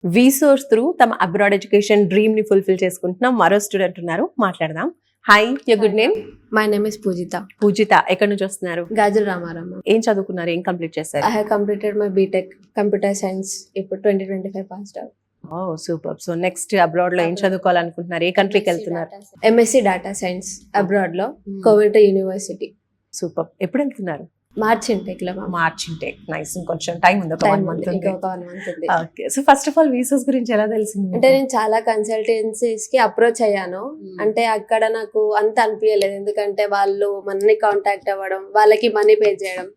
వీసోర్స్ through తమ abroad education dream ని fulfil చేసుకుంటున్న మరో స్టూడెంట్ ఉన్నారు, మాట్లాడదాం. Hi, your good name? My name is Pujita. పూజిత. ఎక్కడి నుంచి వస్తున్నారు? Gajal Ramarama. ఏం చదువుకున్నారు? ఏం కంప్లీట్ చేశారు? I have completed my BTech Computer Science. ఇప్పుడు 2025 passed out. ఓ సూపర్. సో నెక్స్ట్ అబ్రాడ్ లో ఏం చదువుకోవాలనుకుంటున్నారు? ఏ కంట్రీకి వెళ్తున్నారు? MSc Data Science abroad లో Coventry University. సూపర్. ఎప్పుడు వెళ్తున్నారు? మార్చ్ ఇంటేక్ లో మార్చ్ ఇంటేక్. నైస్. ఇంకొంచెం టైం ఉంది, ఒక 1 month ఉంది. ఇంకొక 1 month ఉంది. Okay. So first of all visas గురించి ఎలా తెలిసింది? అంటే నేను చాలా కన్సల్టెన్సీస్ కి అప్రోచ్ అయ్యాను. అంటే అక్కడ నాకు అంత అనిపించలేదు, ఎందుకంటే వాళ్ళు మనని కాంటాక్ట్ అవ్వడం, వాళ్ళకి మనీ పే చేయడం,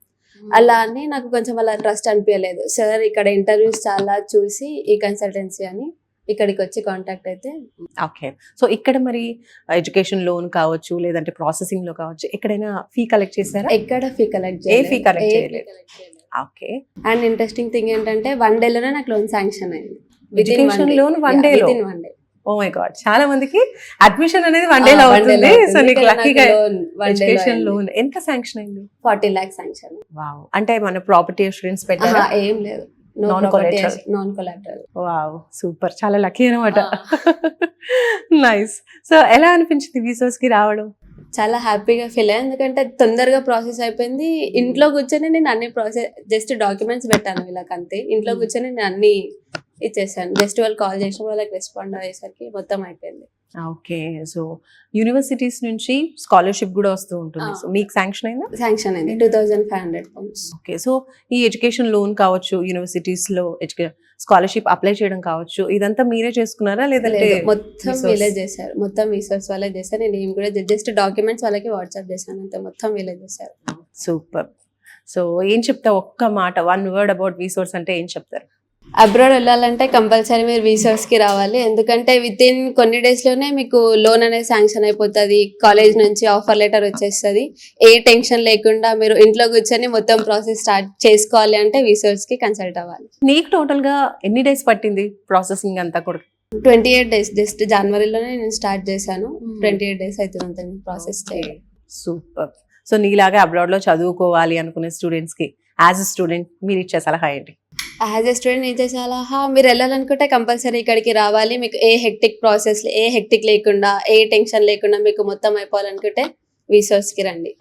అలా అని నాకు కొంచెం వాళ్ళ ట్రస్ట్ అనిపించలేదు. సార్ ఇక్కడ ఇంటర్వ్యూస్ చాలా చూసి ఈ కన్సల్టెన్సీ అని ఇక్కడికి వచ్చి కాంటాక్ట్ అయితే. ఓకే. సో ఇక్కడ మరి ఎడ్యుకేషన్ లోన్ కావచ్చు, లేదంటే ప్రాసెసింగ్ లో కావచ్చు, ఎక్కడైనా ఫీ కలెక్ట్ చేశారా? ఎక్కడ ఫీ కలెక్ట్ ఏ fee collect చేయలేదు. ఓకే. అండ్ ఇంట్రెస్టింగ్ థింగ్ ఏంటంటే 1 day లోనే నాకు లోన్ శాంక్షన్ అయింది. ఎడ్యుకేషన్ లోన్ 1 day లో? Within 1 day. Oh my god, చాలా మందికి అడ్మిషన్ అనేది 1 day లో అవుతుంది. సో నీకు లక్కీగా ఎడ్యుకేషన్ లోన్ ఎంత శాంక్షన్ అయింది? 40 lakhs శాంక్షన్. వావ్. అంటే మన ప్రాపర్టీ ఇన్సూరెన్స్ పెట్టారా? ఏం లేదు, Non collateral. Non collateral. Wow, super. చాలా లక్కీ అనమాట. నైస్. సో ఎలా అనిపించింది వీసాస్ కి రావడం? చాలా హ్యాపీగా ఫీల్ అయ్యాను, ఎందుకంటే తొందరగా ప్రాసెస్ అయిపోయింది. ఇంట్లో కూర్చొని నేను అన్ని ప్రాసెస్, జస్ట్ డాక్యుమెంట్స్ పెట్టాను వీళ్ళకి అంతే. ఇంట్లో కూర్చొని నేను అన్ని ఇచ్చేసాను. జస్ట్ వాళ్ళు కాల్ చేసిన వాళ్ళకి రెస్పాండ్ అయ్యేసరికి మొత్తం అయిపోయింది. ఓకే. సో యూనివర్సిటీస్ నుంచి స్కాలర్షిప్ కూడా వస్తూ ఉంటుంది. సో మీకు శాంక్షన్ అయిందా? శాంక్షన్ అయింది 2500 pounds. ఓకే. సో ఈ ఎడ్యుకేషన్ లోన్ కావచ్చు, యూనివర్సిటీస్ లో స్కాలర్షిప్ అప్లై చేయడం కావచ్చు, ఇదంతా మీరే చేసుకున్నారా లేదంటే? మొత్తం వీళ్ళే చేశారు, మొత్తం రీసోర్స్ వాళ్ళే చేశారు. నేను ఏం కూడా జస్ట్ డాక్యుమెంట్స్ వాళ్ళకి వాట్సాప్ చేశాను అంతే, మొత్తం వీళ్ళే చేశారు. సూపర్. సో ఏం చెప్తావు? ఒక్క మాట, 1 word అబౌట్ వీసోర్స్ అంటే ఏం చెప్తారు? అబ్రాడ్ వెళ్ళాలంటే కంపల్సరీ మీరు వీసాస్ కి రావాలి, ఎందుకంటే విత్ ఇన్ కొన్ని డేస్ లోనే మీకు లోన్ అనేది శాంక్షన్ అయిపోతుంది. కాలేజ్ నుంచి ఆఫర్ లెటర్ వచ్చేస్తుంది. ఏ టెన్షన్ లేకుండా మీరు ఇంట్లో కూర్చొని మొత్తం ప్రాసెస్ స్టార్ట్ చేసుకోవాలి అంటే వీసాస్ కి కన్సల్ట్ అవ్వాలి. నీకు టోటల్ గా ఎన్ని డేస్ పట్టింది ప్రాసెసింగ్ అంతా కూడా? 28 days. జస్ట్ జనవరిలోనే నేను స్టార్ట్ చేశాను. 28 days అవుతుంది ప్రాసెస్ చేయడం. సూపర్. సో నీలాగా అబ్రాడ్ లో చదువుకోవాలి అనుకునే స్టూడెంట్స్ కి యాజ్ అ స్టూడెంట్ మీరు ఇచ్చే సలహా ఏంటి? యాజ్ ఎ స్టూడెంట్ ఏం చేసేలా, మీరు వెళ్ళాలనుకుంటే కంపల్సరీ ఇక్కడికి రావాలి. మీకు ఏ హెక్టిక్ ప్రాసెస్, ఏ హెక్టిక్ లేకుండా, ఏ టెన్షన్ లేకుండా మీకు మొత్తం అయిపోవాలనుకుంటే వీసాస్ కి రండి.